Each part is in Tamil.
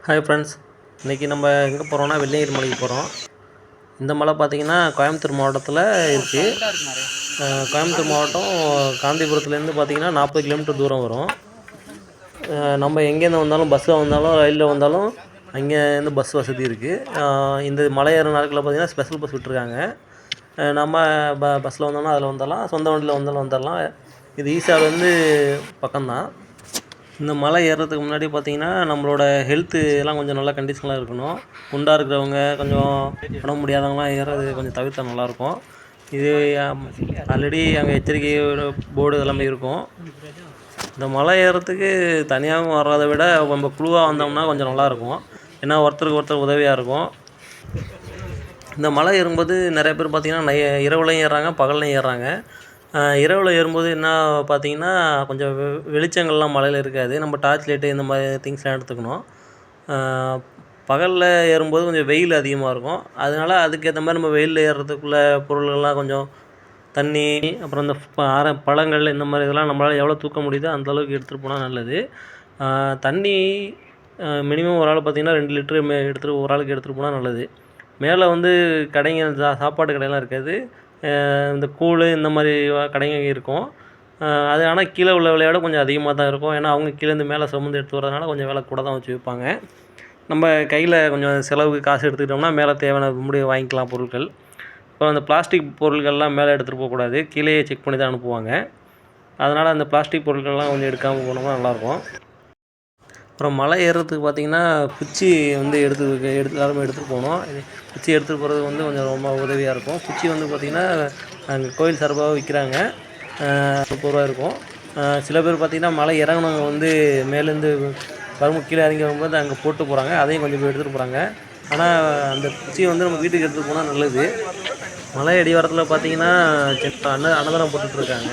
ஹாய் ஃப்ரெண்ட்ஸ், இன்றைக்கி நம்ம எங்கே போகிறோன்னா வெள்ளையங்கிரி மலைக்கு போகிறோம். இந்த மலை பார்த்திங்கன்னா கோயம்புத்தூர் மாவட்டத்தில் இருக்குது. கோயம்புத்தூர் மாவட்டம் காந்திபுரத்துலேருந்து பார்த்திங்கன்னா 40 கிலோமீட்டர் தூரம் வரும். நம்ம எங்கேருந்து வந்தாலும் பஸ்ஸில் வந்தாலும் ரயிலில் வந்தாலும் அங்கேருந்து பஸ் வசதி இருக்குது. இந்த மலை ஏற நாட்களில் பார்த்திங்கன்னா ஸ்பெஷல் பஸ் விட்டுருக்காங்க. நம்ம பஸ்ஸில் வந்தோம்னா அதில் வந்துடலாம், சொந்த வண்டியில் வந்தாலும் வந்துடலாம். இது ஈஸியாவிலேருந்து பக்கம்தான். இந்த மலை ஏறுறதுக்கு முன்னாடி பார்த்திங்கன்னா நம்மளோட ஹெல்த்து எல்லாம் கொஞ்சம் நல்ல கண்டிஷனில் இருக்கணும். குண்டாக இருக்கிறவங்க, கொஞ்சம் உடம்பு முடியாதவங்களாம் ஏறது கொஞ்சம் தவிர்த்தா நல்லாயிருக்கும். இது ஆல்ரெடி அங்கே எச்சரிக்கை போர்டு எல்லாமே இருக்கும். இந்த மலை ஏறுறதுக்கு தனியாகவும் வர்றதை விட நம்ம குழுவாக வந்தோம்னா கொஞ்சம் நல்லாயிருக்கும். ஏன்னா ஒருத்தருக்கு ஒருத்தர் உதவியாக இருக்கும். இந்த மலை ஏறும்போது நிறைய பேர் பார்த்திங்கன்னா இரவுலையும் ஏறுறாங்க, பகல்லையும் ஏறுறாங்க. இரவில் ஏறும்போது என்ன பார்த்திங்கன்னா கொஞ்சம் வெளிச்சங்கள்லாம் மலையில் இருக்காது. நம்ம டார்ச் லைட்டு இந்த மாதிரி திங்ஸ்லாம் எடுத்துக்கணும். பகலில் ஏறும்போது கொஞ்சம் வெயில் அதிகமாக இருக்கும். அதனால் அதுக்கேற்ற மாதிரி நம்ம வெயிலில் ஏறுறதுக்குள்ள பொருள்கள்லாம் கொஞ்சம் தண்ணி, அப்புறம் இந்த பழங்கள் இந்த மாதிரி இதெல்லாம் நம்மளால் எவ்வளோ தூக்க முடியுதோ அந்தளவுக்கு எடுத்துகிட்டு போனால் நல்லது. தண்ணி மினிமம் ஒரு ஆள் பார்த்திங்கன்னா 2 லிட்டரு எடுத்துகிட்டு ஒரு ஆளுக்கு எடுத்துகிட்டு போனால் நல்லது. மேலே வந்து கடைங்க, சாப்பாட்டு கடையெல்லாம் இருக்காது. இந்த கூழ் இந்த மாதிரி கடைங்க இருக்கும். அது ஆனால் கீழே உள்ள விலையோட கொஞ்சம் அதிகமாக தான் இருக்கும். ஏன்னா அவங்க கீழேருந்து மேலே சுமந்து எடுத்து வரதுனால கொஞ்சம் விலை கூட தான் வச்சு விற்பாங்க. நம்ம கையில் கொஞ்சம் செலவுக்கு காசு எடுத்துக்கிட்டோம்னா மேலே தேவையான முடிவு வாங்கிக்கலாம் பொருட்கள். இப்போ அந்த பிளாஸ்டிக் பொருட்கள்லாம் மேலே எடுத்துகிட்டு போகக்கூடாது, கீழேயே செக் பண்ணி தான் அனுப்புவாங்க. அதனால் அந்த பிளாஸ்டிக் பொருட்கள்லாம் கொஞ்சம் எடுக்காமல் போனோம்னா நல்லாயிருக்கும். அப்புறம் மலை ஏறுறதுக்கு பார்த்திங்கன்னா குச்சி வந்து எல்லாருமே எடுத்துகிட்டு போகணும். குச்சி எடுத்துகிட்டு போகிறது வந்து கொஞ்சம் ரொம்ப உதவியாக இருக்கும். குச்சி வந்து பார்த்திங்கன்னா அங்கே கோயில் சார்பாக விற்கிறாங்க. 30 ரூபா இருக்கும். சில பேர் பார்த்திங்கன்னா மலை இறங்கினவங்க வந்து மேலேருந்து கீழே இறங்கி வரும்போது அங்கே போட்டு போகிறாங்க. அதையும் கொஞ்சம் பேர் எடுத்துகிட்டு போகிறாங்க. ஆனால் அந்த குச்சியை வந்து நம்ம வீட்டுக்கு எடுத்துகிட்டு போனால் நல்லது. மலை அடிவாரத்தில் பார்த்திங்கன்னா அன்னதானம் போட்டுட்ருக்காங்க.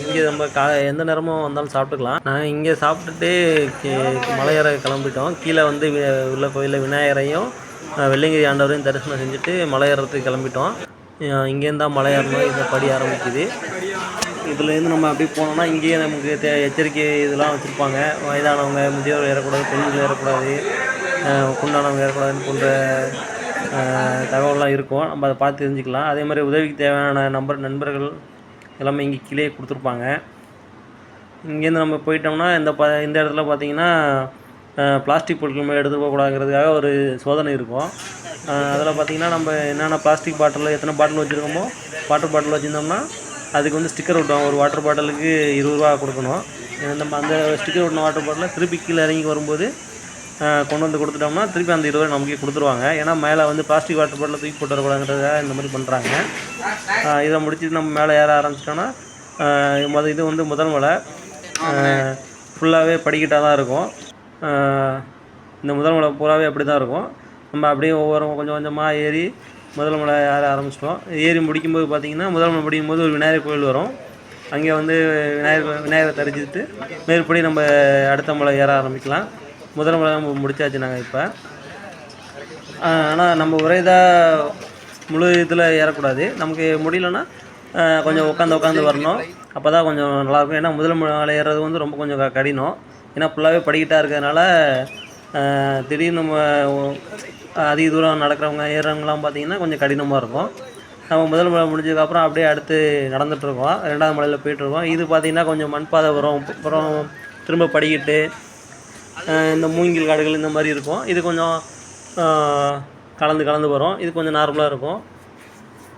இங்கே நம்ம எந்த நேரமும் வந்தாலும் சாப்பிட்டுக்கலாம். நாங்கள் இங்கே சாப்பிட்டுட்டு மலை ஏற கிளம்பிட்டோம். கீழே வந்து உள்ள கோயிலில் விநாயகரையும் வெள்ளையங்கிரி ஆண்டவரையும் தரிசனம் செஞ்சுட்டு மலை ஏறுறதுக்கு கிளம்பிட்டோம். இங்கேருந்து தான் மலை ஏறணும், இந்த படி ஆரம்பிக்குது. இதுலேருந்து நம்ம அப்படி போனோம்னா இங்கேயே நமக்கு எச்சரிக்கை இதெல்லாம் வச்சுருப்பாங்க. வயதானவங்க, முதியோர் ஏறக்கூடாது, பெண்கள் ஏறக்கூடாது, குண்டானவங்க ஏறக்கூடாதுன்னு போன்ற தகவல்லாம் இருக்கும். நம்ம அதை பார்த்து தெரிஞ்சுக்கலாம். அதே மாதிரி உதவிக்கு தேவையான நண்பர்கள் எல்லாமே இங்கே கீழே கொடுத்துருப்பாங்க. இங்கேருந்து நம்ம போயிட்டோம்னா இந்த இடத்துல பார்த்திங்கன்னா பிளாஸ்டிக் பொருட்கள் மேலே எடுத்துகிட்டு போகக்கூடாதுங்கிறதுக்காக ஒரு சோதனை இருக்கும். அதில் பார்த்திங்கன்னா நம்ம என்னென்ன பிளாஸ்டிக் பாட்டில் எத்தனை பாட்டில் வச்சுருக்கோமோ, வாட்டர் பாட்டில் வச்சுருந்தோம்னா அதுக்கு வந்து ஸ்டிக்கர் ஒட்டுவாங்க. ஒரு வாட்டர் பாட்டிலுக்கு 20 ரூபா கொடுக்கணும். நம்ம அந்த ஸ்டிக்கர் ஒட்டின வாட்டர் பாட்டிலை திருப்பி கீழே இறங்கி வரும்போது கொண்டு வந்து கொடுத்துட்டோம்னா திருப்பி அந்த 20 ரூபா நமக்கே கொடுத்துருவாங்க. ஏன்னா மேலே வந்து பிளாஸ்டிக் வாட்டர் பாட்டில் தூக்கி போட்டு வரக்கூடாதுன்றதுக்காக இந்த மாதிரி பண்ணுறாங்க. இதை முடிச்சுட்டு நம்ம மேலே ஏற ஆரம்பிச்சிட்டோன்னா இது வந்து முதல் மலை. ஃபுல்லாகவே படிக்கட்டாக தான் இருக்கும். இந்த முதல் மலை பூராவே அப்படி தான் இருக்கும். நம்ம அப்படியே கொஞ்சம் கொஞ்சமாக ஏறி முதல் மலை ஏற ஆரம்பிச்சிட்டோம். ஏறி முடிக்கும்போது பார்த்திங்கன்னா முதல் மலை முடிக்கும்போது ஒரு விநாயகர் கோயில் வரும். அங்கே வந்து விநாயகரை தரிசித்து மேற்படி நம்ம அடுத்த மலை ஏற ஆரம்பிக்கலாம். முதல் மலை நம்ம முடிச்சாச்சு நாங்கள் இப்போ. ஆனால் நம்ம ஒரே இதாக முழு இதில் ஏறக்கூடாது. நமக்கு முடியலன்னா கொஞ்சம் உட்காந்து வரணும். அப்போ தான் கொஞ்சம் நல்லாயிருக்கும். ஏன்னா முதல் மலை ஏறுறது வந்து ரொம்ப கொஞ்சம் கடினம். ஏன்னா ஃபுல்லாகவே படிக்கிட்டாக இருக்கிறதுனால திடீர்னு நம்ம அதிக தூரம் நடக்கிறவங்க ஏறுறவங்களாம் பார்த்திங்கன்னா கொஞ்சம் கடினமாக இருக்கும். நம்ம முதல் மலை முடிஞ்சதுக்கப்புறம் அப்படியே அடுத்து நடந்துகிட்ருக்கோம். 2வது மலையில் போய்ட்டுருக்கோம். இது பார்த்திங்கன்னா கொஞ்சம் மண்பாதை வரும். அப்புறம் திரும்ப படிக்கிட்டு இந்த மூங்கில் காடுகள் இந்த மாதிரி இருக்கும். இது கொஞ்சம் கலந்து வரும். இது கொஞ்சம் நார்மலாக இருக்கும்.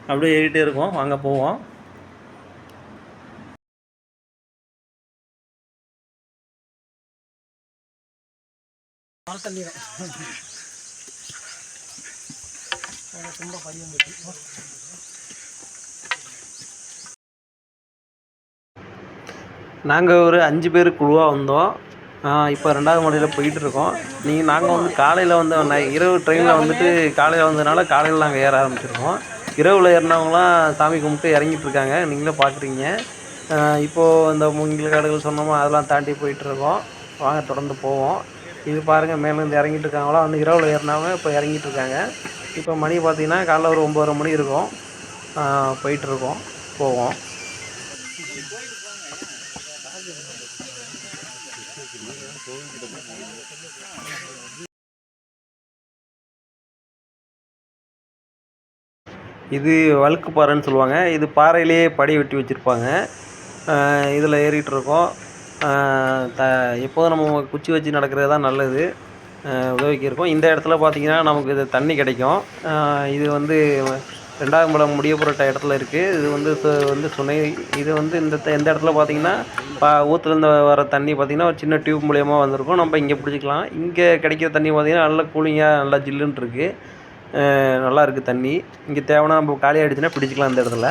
அப்படியே ஏறிட்டே இருக்கும். வாங்க போவோம். நாங்கள் ஒரு 5 பேர் குழுவாக வந்தோம். இப்போ 2வது மலையில் போயிட்டுருக்கோம். நாங்கள் வந்து காலையில் வந்து இரவு ட்ரெயினில் வந்துட்டு காலையில் வந்ததுனால காலையில் நாங்கள் ஏற ஆரம்பிச்சிருக்கோம். இரவில் ஏறினவங்களாம் சாமி கும்பிட்டு இறங்கிட்டுருக்காங்க, நீங்களே பார்க்குறீங்க. இப்போது இந்த மூங்கில் காடுகள் சொன்னோமோ அதெல்லாம் தாண்டி போயிட்டுருக்கோம். வாங்க தொடர்ந்து போவோம். இது பாருங்கள், மேலேருந்து இறங்கிட்டு இருக்காங்களா, வந்து இரவில் ஏறினவங்க இப்போ இறங்கிட்டுருக்காங்க. இப்போ மணி பார்த்திங்கன்னா காலைல ஒரு 9:30 மணி இருக்கும். போயிட்டுருக்கோம், போவோம். கோவில்கிட்ட இது வழுக்கு பாறைன்னு சொல்லுவாங்க. இது பாறையிலேயே படி வெட்டி வச்சுருப்பாங்க. இதில் ஏறிட்டுருக்கோம். த எப்போதும் நம்ம குச்சி வச்சு நடக்கிறது தான் நல்லது. உதவிக்கு இருக்கும். இந்த இடத்துல பார்த்திங்கன்னா நமக்கு இது தண்ணி கிடைக்கும். இது வந்து 2வது மலை முடிய போகிற இடத்துல இருக்குது. இது வந்து சுனை. இது வந்து இந்த இடத்துல பார்த்திங்கன்னா ஊற்றுலேருந்து வர தண்ணி பார்த்திங்கன்னா ஒரு சின்ன டியூப் மூலியமாக வந்திருக்கும். நம்ம இங்கே பிடிச்சிக்கலாம். இங்கே கிடைக்கிற தண்ணி பார்த்திங்கன்னா நல்லா கூலிங்காக நல்லா ஜில்லுன்னு இருக்குது. நல்லா இருக்குது தண்ணி. இங்கே தேவைன்னா நம்ம காலி ஆகிடுச்சுன்னா பிடிச்சிக்கலாம் இந்த இடத்துல.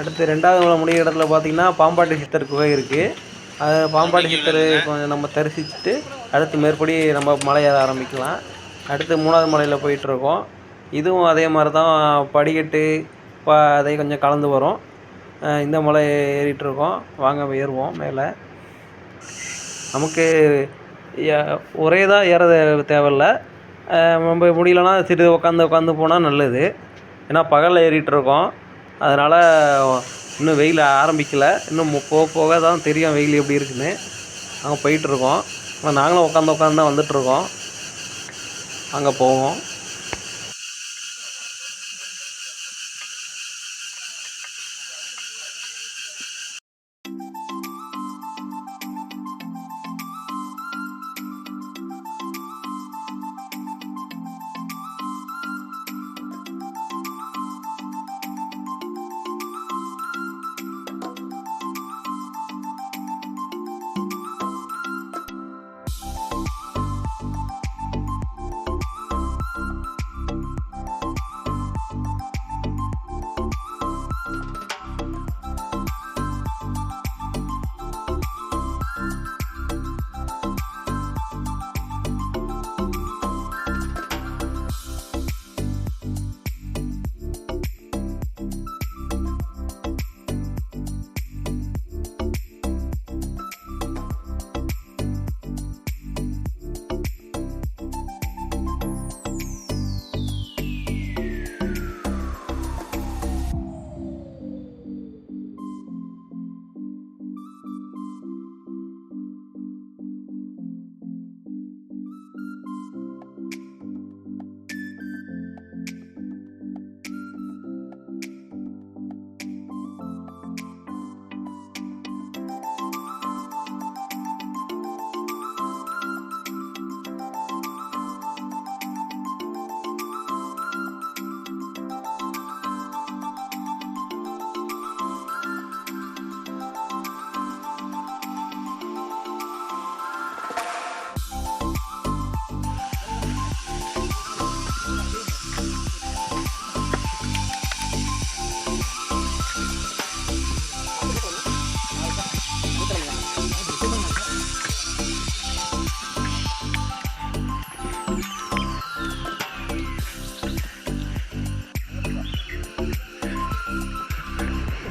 அடுத்து 2வது மலை முடிய இடத்துல பார்த்திங்கன்னா பாம்பாட்டி சித்தர் குகை இருக்குது. அது பாம்பாட்டி சித்தர் கொஞ்சம் நம்ம தரிசிச்சுட்டு அடுத்து மேற்படி நம்ம மலை ஏற ஆரம்பிக்கலாம். அடுத்து 3வது மலையில் போயிட்டுருக்கோம். இதுவும் அதே மாதிரி தான் படிக்கட்டு அதை கொஞ்சம் கலந்து வரும். இந்த மலை ஏறிட்டுருக்கோம். வாங்க ஏறுவோம் மேலே. நமக்கு ஒரே தான் ஏற தேவையில்ல. நம்ம முடியலன்னா சிறிது உட்காந்து போனால் நல்லது. ஏன்னா பகலில் ஏறிட்டுருக்கோம். அதனால் இன்னும் வெயில் ஆரம்பிக்கலை. இன்னும் போக போக தான் தெரியும் வெயில் எப்படி இருக்குதுன்னு. நாங்கள் போயிட்டுருக்கோம். நாங்களும் உட்காந்து தான் வந்துட்டுருக்கோம். அங்கே போவோம்.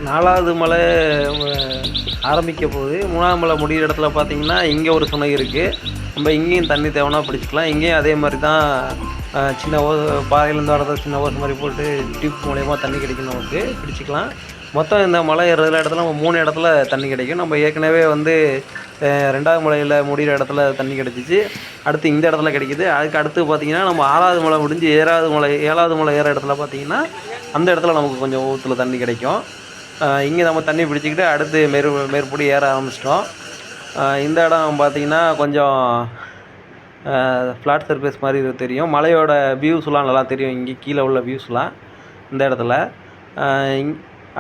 நாலாவது மலை ஆரம்பிக்க போகுது. 3வது மலை முடிகிற இடத்துல பார்த்திங்கன்னா இங்கே ஒரு சுனை இருக்குது. நம்ம இங்கேயும் தண்ணி தேவைன்னா பிடிச்சிக்கலாம். இங்கேயும் அதே மாதிரி தான் சின்ன பாறையிலேருந்து வரத சின்ன ஓஸ் மாதிரி போட்டு டியூப் மூலயமா தண்ணி கிடைக்கும். நமக்கு பிடிச்சிக்கலாம். மொத்தம் இந்த மலை ஏறுற இடத்துல நம்ம 3 இடத்துல தண்ணி கிடைக்கும். நம்ம ஏற்கனவே வந்து 2வது மலையில் முடிகிற இடத்துல தண்ணி கிடச்சிச்சு. அடுத்து இந்த இடத்துல கிடைக்கிது. அதுக்கு அடுத்து பார்த்திங்கன்னா நம்ம 6வது மலை முடிஞ்சு 7வது மலை ஏற இடத்துல பார்த்திங்கன்னா அந்த இடத்துல நமக்கு கொஞ்சம் ஊற்றுல தண்ணி கிடைக்கும். இங்கே நம்ம தண்ணி பிடிச்சிக்கிட்டு அடுத்து மேற்படி ஏற ஆரம்பிச்சிட்டோம். இந்த இடம் பார்த்திங்கன்னா கொஞ்சம் ஃப்ளாட் சர்ஃபேஸ் மாதிரி தெரியும். மலையோட வியூஸ்லாம் நல்லா தெரியும். இங்கே கீழே உள்ள வியூஸ்லாம் இந்த இடத்துல.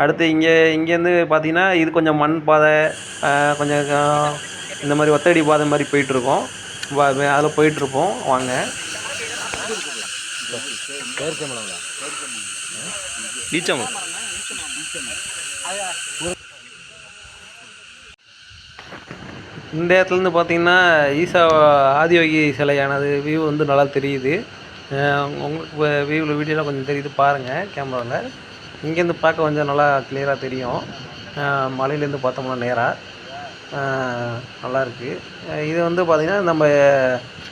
அடுத்து இங்கேருந்து பார்த்திங்கன்னா இது கொஞ்சம் மண் பாதை, கொஞ்சம் இந்த மாதிரி ஒத்தடி பாதை மாதிரி போயிட்டுருக்கோம். அதில் போயிட்டுருப்போம். வாங்க. இந்த இடத்துலேருந்து பார்த்திங்கன்னா ஈசா ஆதியோகி சிலையானது வியூ வந்து நல்லா தெரியுது. உங்களுக்கு வியூவில் வீடியோலாம் கொஞ்சம் தெரியுது பாருங்கள் கேமராவில். இங்கேருந்து பார்க்க கொஞ்சம் நல்லா கிளியராக தெரியும். மலையிலேருந்து பார்த்தோம்னா நேராக நல்லாயிருக்கு. இது வந்து பார்த்திங்கன்னா நம்ம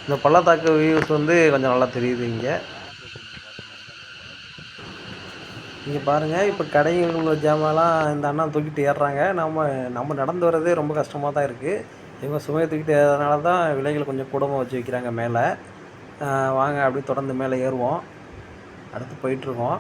இந்த பள்ளத்தாக்கு வியூஸ் வந்து கொஞ்சம் நல்லா தெரியுது. இங்கே பாருங்கள். இப்போ கடைகள் உள்ள ஜாமான்லாம் இந்த அண்ணா தூக்கிட்டு ஏறுறாங்க. நம்ம நடந்து வர்றதே ரொம்ப கஷ்டமாக தான் இருக்குது. இவங்க சுமையை தூக்கிட்டு ஏறதுனால தான் விலைகள் கொஞ்சம் கூடமாக வச்சு வைக்கிறாங்க மேலே. வாங்க அப்படியே தொடர்ந்து மேலே ஏறுவோம். அடுத்து போயிட்டுருக்கோம்.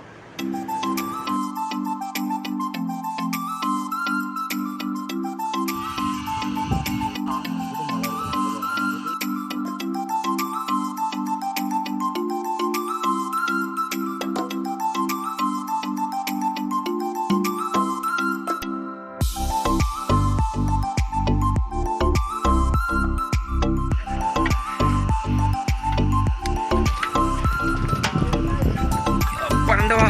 பன்னெண்டவா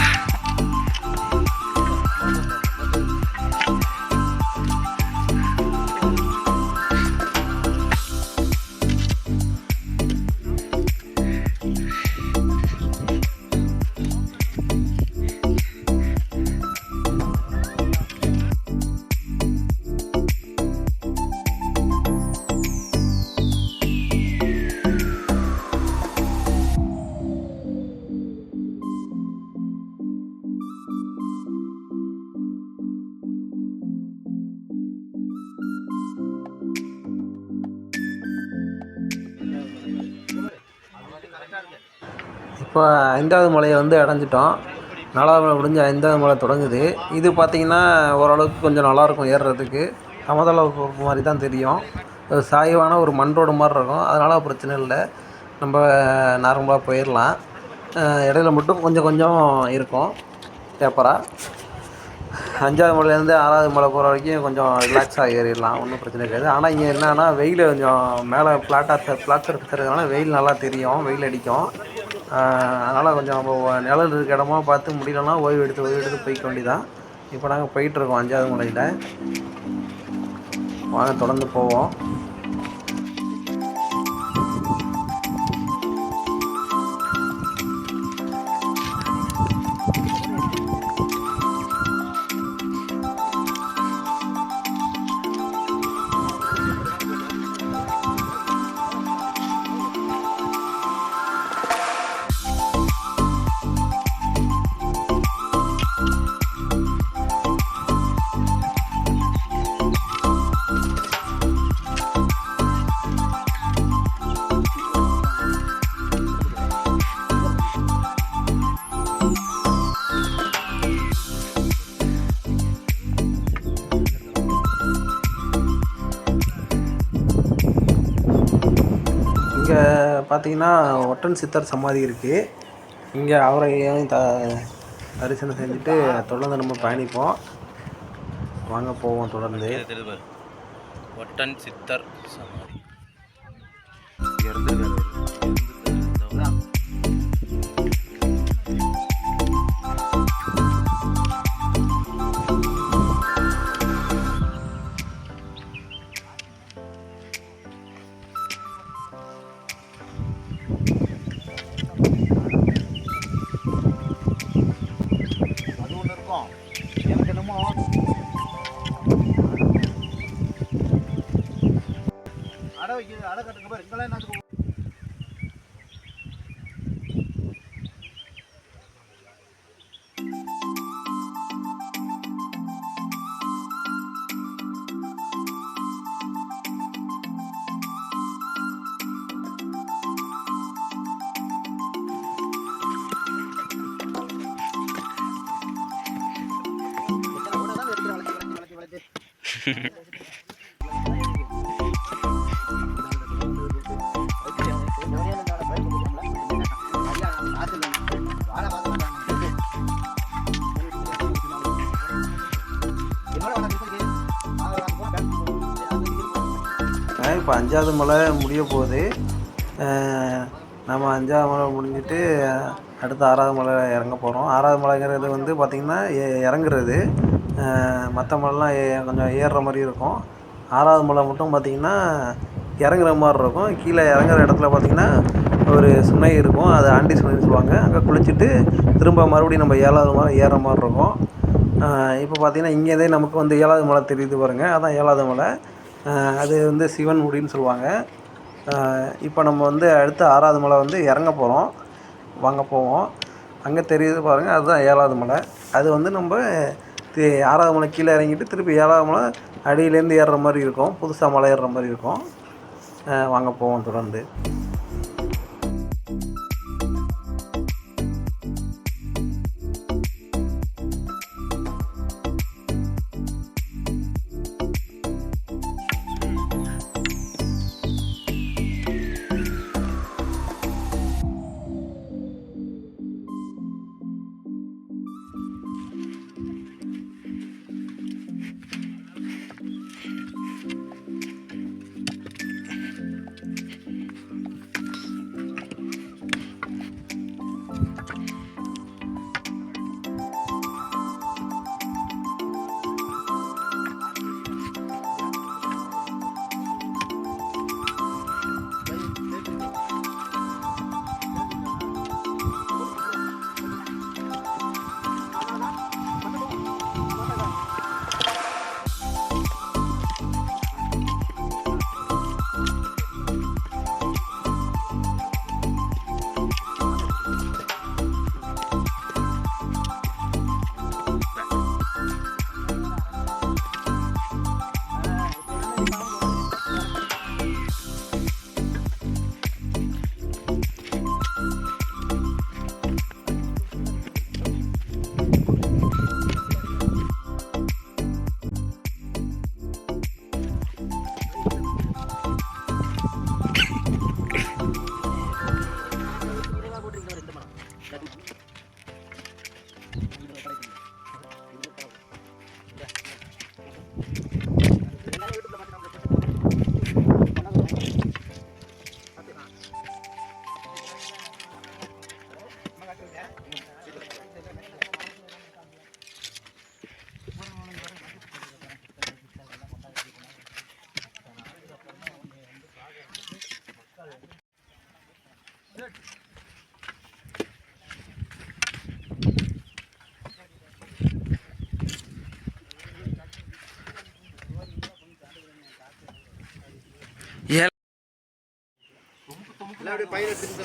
இப்போ 5வது மலையை வந்து அடைஞ்சிட்டோம். 4வது மலை முடிஞ்சு 5வது மலை தொடங்குது. இது பார்த்திங்கன்னா ஓரளவுக்கு கொஞ்சம் நல்லாயிருக்கும் ஏறுறதுக்கு. சமதள மாதிரி தான் தெரியும். சாய்வான ஒரு மண் ரோடு மாதிரி இருக்கும். அதனால் பிரச்சனை இல்லை, நம்ம நார்மலாக போயிடலாம். இடையில மட்டும் கொஞ்சம் கொஞ்சம் இருக்கும் டேப்பராக. 5வது மலையிலேருந்து 6வது மலை போகிற வரைக்கும் கொஞ்சம் ரிலாக்ஸாக ஏறிடலாம், ஒன்றும் பிரச்சனை இருக்காது. ஆனால் இங்கே என்னென்னா வெயில் கொஞ்சம் மேலே ஃப்ளாட்டாக இருக்கிறதுனால வெயில் நல்லா தெரியும், வெயில் அடிக்கும். அதனால் கொஞ்சம் நம்ம நிழல் இருக்க இடமா பார்த்து முடியலன்னா ஓய்வு எடுத்து போய்க்க வேண்டியதான். இப்போ நாங்கள் போயிட்டுருக்கோம் 5வது மலையில். வாங்க தொடர்ந்து போவோம். இங்கே பார்த்திங்கன்னா ஒட்டன் சித்தர் சமாதி இருக்குது. இங்கே அவரையும் தரிசனம் செஞ்சுட்டு தொடர்ந்து நம்ம பயணிப்போம். வாங்க போவோம் தொடர்ந்து. ஒட்டன் சித்தர் சமாதி இப்போ 5வது மலை முடிய போகுது. நம்ம 5வது மலை முடிஞ்சிட்டு அடுத்து 6வது மலை இறங்க போகிறோம். 6வது மலைங்கிறது வந்து பார்த்திங்கன்னா இறங்குறது. மற்ற மலைலாம் கொஞ்சம் ஏறுற மாதிரி இருக்கும். 6வது மலை மட்டும் பார்த்திங்கன்னா இறங்குற மாதிரி இருக்கும். கீழே இறங்குற இடத்துல பார்த்திங்கன்னா ஒரு சுனை இருக்கும், அது ஆண்டி சுனைன்னு சொல்லுவாங்க. அங்கே குளிச்சுட்டு திரும்ப மறுபடியும் நம்ம 7வது மலை ஏறுற மாதிரி இருக்கும். இப்போ பார்த்திங்கன்னா இங்கேருந்தே நமக்கு வந்து 7வது மலை தெரியுது பாருங்கள், அதான் 7வது மலை. அது வந்து சிவன் முடின்னு சொல்லுவாங்க. இப்போ நம்ம வந்து அடுத்து 6வது மலை வந்து இறங்க போகிறோம். வாங்க போவோம். அங்கே தெரியுது பாருங்கள், அதுதான் 7வது மலை. அது வந்து நம்ம 6வது மலை கீழே இறங்கிட்டு திருப்பி 7வது மலை அடியிலேருந்து ஏறுற மாதிரி இருக்கும், புதுசாக மலை ஏறுற மாதிரி இருக்கும். வாங்க போவோம் தொடர்ந்து.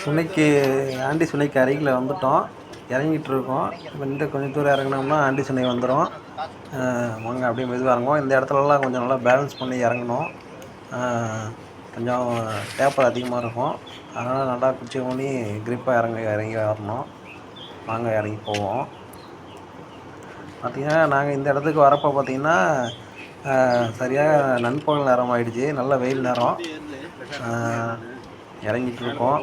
சுனைக்கு ஆண்டி சுனைக்கு அருகில் வந்துட்டோம், இறங்கிட்டு இருக்கோம். இந்த கொஞ்சம் தூரம் இறங்கினோம்னா ஆண்டி சுனை வந்துடும். வாங்க அப்படியே மெதுவாக இறங்குவோம். இந்த இடத்துலலாம் கொஞ்சம் நல்லா பேலன்ஸ் பண்ணி இறங்கணும். கொஞ்சம் டேப்பர் அதிகமாக இருக்கும், அதனால் நல்லா குச்சி ஊனி க்ரிப்பாக இறங்கி வரணும். வாங்க இறங்கி போவோம். பார்த்திங்கன்னா நாங்கள் இந்த இடத்துக்கு வரப்போ பார்த்திங்கன்னா சரியாக நண்பகல் நேரம் ஆகிடுச்சு, நல்ல வெயில் நேரம். இறங்கிட்டு இருக்கோம்.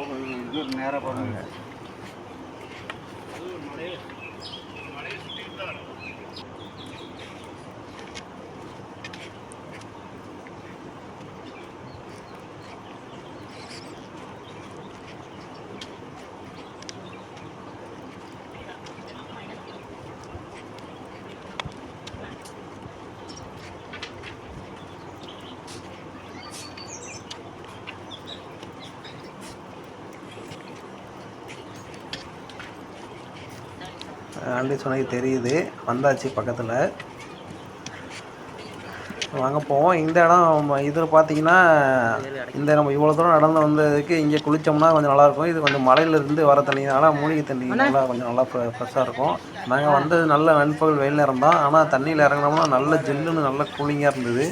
ஆண்டி சுனை தெரியுது, வந்தாச்சு பக்கத்தில். வாங்க போவோம். இந்த இடம் இதில் பார்த்தீங்கன்னா இந்த நம்ம இவ்வளோ தூரம் நடந்து வந்ததுக்கு இங்கே குளித்தோம்னா கொஞ்சம் நல்லாயிருக்கும். இது கொஞ்சம் மலையிலேருந்து வர தண்ணினால மூலிகை தண்ணி நல்லா கொஞ்சம் நல்லா ஃப்ரெஷ்ஷாக இருக்கும். நாங்கள் வந்தது நல்ல நண்பகல் வெயில் நேரம் தான், ஆனால் தண்ணியில் இறங்கினோம்னா நல்ல ஜில்லுன்னு நல்ல கூலிங்காக இருந்தது,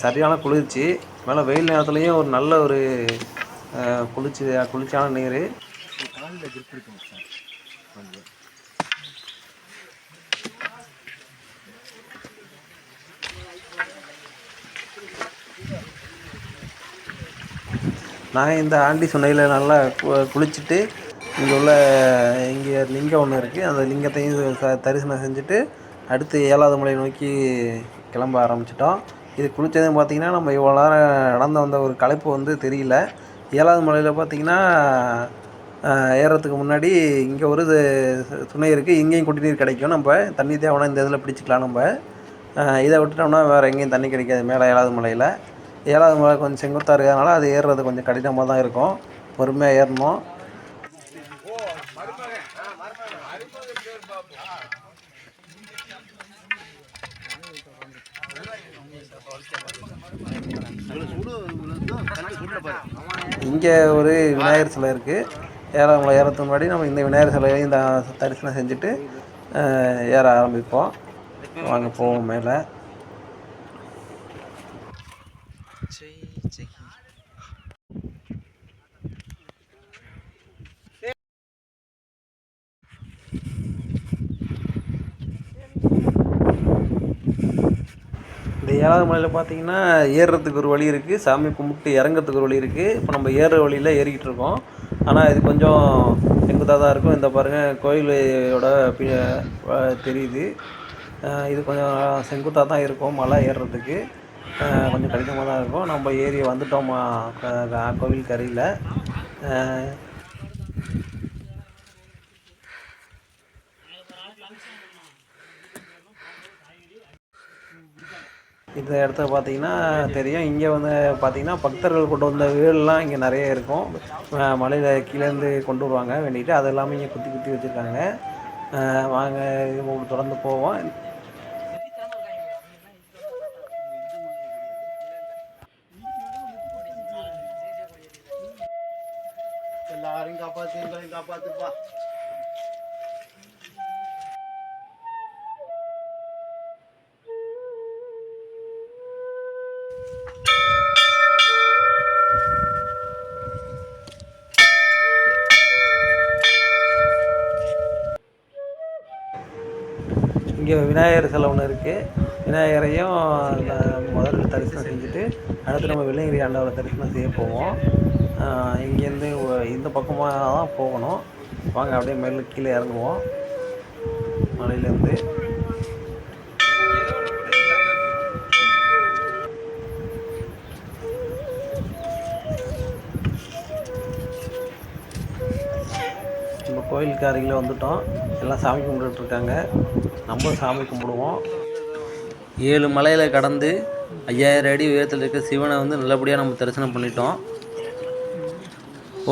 சரியான குளிர்ச்சி. மேலே வெயில் நேரத்துலேயும் ஒரு நல்ல ஒரு குளிர்ச்சியான நீர். நாங்கள் இந்த ஆண்டி சுனையில் நல்லா குளிச்சுட்டு இங்கே லிங்கம் ஒன்று இருக்குது, அந்த லிங்கத்தையும் தரிசனம் செஞ்சுட்டு அடுத்து 7வது மலை நோக்கி கிளம்ப ஆரம்பிச்சிட்டோம். இது குளித்ததும் பார்த்திங்கன்னா நம்ம இவ்வளோ நேரம் நடந்து வந்த ஒரு களைப்பு வந்து தெரியல. 7வது மலையில் பார்த்திங்கன்னா ஏறுறதுக்கு முன்னாடி இங்கே ஒரு சுனை இருக்குது, இங்கேயும் குடிநீர் கிடைக்கும். நம்ம தண்ணி தேவைன்னா இந்த இதில் பிடிச்சிக்கலாம். நம்ம இதை விட்டுட்டோம்னா வேறு எங்கேயும் தண்ணி கிடைக்காது மேலே 7வது மலையில். 7வது மலை கொஞ்சம் செங்குத்தாக இருக்கிறதுனால அது ஏறுறது கொஞ்சம் கடினமாக தான் இருக்கும், பொறுமையாக ஏறணும். இங்கே ஒரு விநாயகர் சிலை இருக்குது. 7வது மலை ஏறத்துக்கு முன்னாடி நம்ம இந்த விநாயகர் சிலையையும் தரிசனம் செஞ்சுட்டு ஏற ஆரம்பிப்போம். வாங்க போவோம் மேலே. இந்த 7வது மலையில் பார்த்தீங்கன்னா ஏறுறதுக்கு ஒரு வழி இருக்குது, சாமி கும்பிட்டு இறங்கிறதுக்கு ஒரு வழி இருக்குது. இப்போ நம்ம ஏறுற வழியில் ஏறிக்கிட்டு இருக்கோம், ஆனால் இது கொஞ்சம் செங்குத்தாக தான் இருக்கும். இந்த பாருங்கள் கோயிலோட தெரியுது, இது கொஞ்சம் செங்குத்தாக தான் இருக்கும். மலை ஏறுறதுக்கு கொஞ்சம் கடினமாக தான் இருக்கும். நம்ம ஏறி வந்துட்டோமா கோவில் கரையில். இந்த இடத்துல பார்த்தீங்கன்னா தெரியும், இங்கே வந்து பார்த்தீங்கன்னா பக்தர்கள் கொண்டு வந்த வேல்லாம் இங்கே நிறைய இருக்கும். மலையில் கீழேருந்து கொண்டு வருவாங்க வேண்டிகிட்டு, அது எல்லாமே இங்கே குத்தி குத்தி வச்சுருக்காங்க. வாங்க தொடர்ந்து போவோம். எல்லாரையும் காப்பாற்று, எங்களையும் காப்பாற்றுப்பா. இங்கே விநாயகர் சிலை ஒன்று இருக்குது. விநாயகரையும் முதல்ல தரிசனம் செஞ்சுட்டு அடுத்து நம்ம வெள்ளையங்கிரி ஆண்டவரை தரிசனம் செய்ய போவோம். இங்கேருந்து இந்த பக்கமாக தான் போகணும். வாங்க அப்படியே மேலே கீழே இறங்குவோம் மலையிலேருந்து. நம்ம கோயிலுக்கு அருகில் வந்துட்டோம். எல்லாம் சாமி கும்பிட்டுருக்காங்க, நம்ம சாமி கும்பிடுவோம். 7 மலையில் கடந்து 5000 அடி உயரத்தில் இருக்க சிவனை வந்து நல்லபடியாக நம்ம தரிசனம் பண்ணிட்டோம்.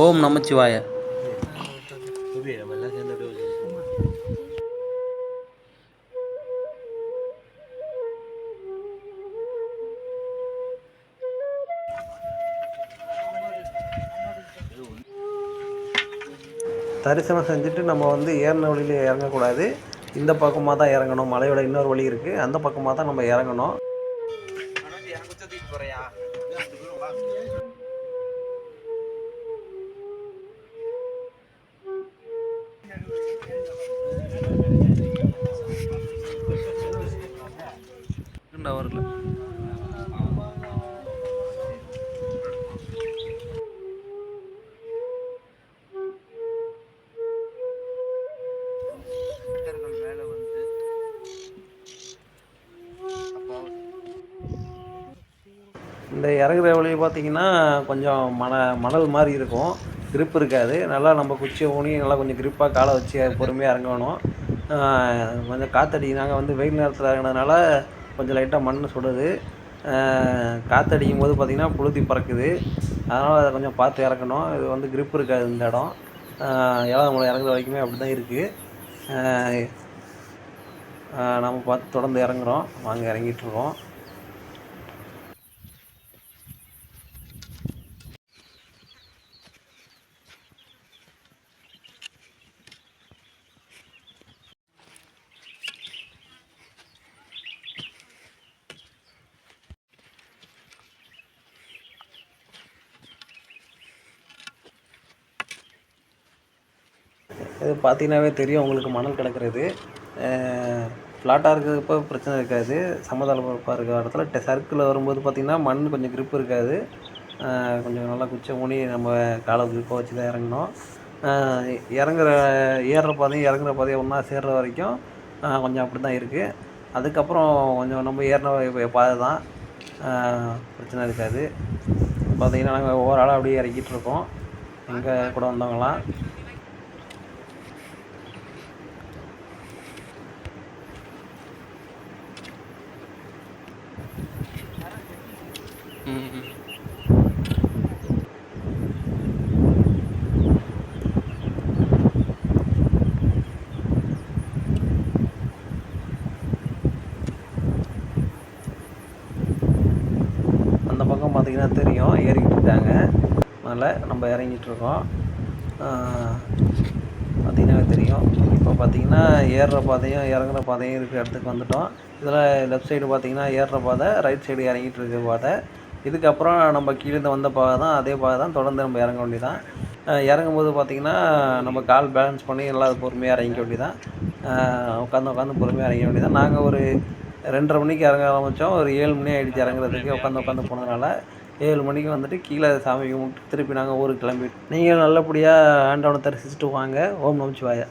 ஓம் நமச்சிவாய. தரிசனம் செஞ்சுட்டு நம்ம வந்து ஏறின வழியில் இறங்கக்கூடாது. இந்த பக்கமாக தான் இறங்கணும். மலையோட இன்னொரு வழி இருக்குது, அந்த பக்கமாக தான் நம்ம இறங்கணும். வரல. மேலே வந்து இந்த இறங்குற வழி பார்த்திங்கன்னா கொஞ்சம் மணல் மாதிரி இருக்கும், கிரிப் இருக்காது. நல்லா நம்ம குச்சியை ஊனி நல்லா கொஞ்சம் கிரிப்பாக காலை வச்சு பொறுமையாக இறங்கணும். கொஞ்சம் காற்றடி, நாங்கள் வந்து வெயில் நேரத்தில் இறங்கினதுனால கொஞ்சம் லைட்டாக மண் சுடுது. காற்றடிக்கும் போது பார்த்திங்கன்னா புழுதி பறக்குது. அதனால் அதை கொஞ்சம் பார்த்து இறக்கணும். இது வந்து கிரிப் இருக்காது இந்த இடம். 7ஆவது மலை இறங்குற வரைக்குமே அப்படி தான் இருக்குது. நம்ம பார்த்து தொடர்ந்து இறங்குறோம். வாங்க, இறங்கிட்டுருக்கோம். இது பார்த்தீங்கன்னாவே தெரியும் உங்களுக்கு, மணல் கிடக்கிறது. ஃப்ளாட்டாக இருக்கிறப்போ பிரச்சனை இருக்காது. சமதளப்பா இருக்கிற இடத்துல சர்க்கிளில் வரும்போது பார்த்திங்கன்னா மண் கொஞ்சம் கிரிப் இருக்காது. கொஞ்சம் நல்லா குச்சை ஊனி நம்ம காலை கிரிப்பாக வச்சு தான் இறங்கணும். ஏறுற பாதையும் இறங்குற பாதையும் ஒன்றா சேர்ற வரைக்கும் கொஞ்சம் அப்படி தான் இருக்குது. அதுக்கப்புறம் கொஞ்சம் நம்ம ஏறின பாதை தான், பிரச்சனை இருக்காது. பார்த்திங்கன்னா நாங்கள் ஒவ்வொரு ஆளாக அப்படியே இறக்கிட்டு இருக்கோம். எங்கள் கூட வந்தவங்களாம். அந்த பக்கம் பார்த்திங்கன்னா தெரியும், ஏறிக்கிட்டு இருக்காங்க. அதனால் நம்ம இறங்கிட்டுருக்கோம். பார்த்திங்கன்னா தெரியும். இப்போ பார்த்திங்கன்னா ஏறுற பாதையும் இறங்குற பாதையும் இருக்கிற இடத்துக்கு வந்துவிட்டோம். இதில் லெஃப்ட் சைடு பார்த்திங்கன்னா ஏறுற பாதை, ரைட் சைடு இறங்கிட்டு இருக்க பாதை. இதுக்கப்புறம் நம்ம கீழேருந்து வந்த பாதை தான், அதே பாதை தான். தொடர்ந்து நம்ம இறங்க வேண்டியதான். இறங்கும்போது பார்த்திங்கன்னா நம்ம கால் பேலன்ஸ் பண்ணி நல்லா பொறுமையாக இறங்கிக்க வேண்டியதான். உட்காந்து பொறுமையாக இறங்க வேண்டியதான். நாங்கள் ஒரு 2:30 மணிக்கு இறங்க ஆரம்பித்தோம். ஒரு 7 மணி ஆகிடுச்சு இறங்குறதுக்கு. உட்காந்து போனதுனால 7 மணிக்கு வந்துட்டு கீழே சாமி கும்பிட்டு திருப்பி நாங்கள் ஊருக்கு கிளம்பிட்டோம். நீங்கள் நல்லபடியாக ஆண்டவனை தரிசிச்சுட்டு வாங்க. ஓம் நமச்சிவாய.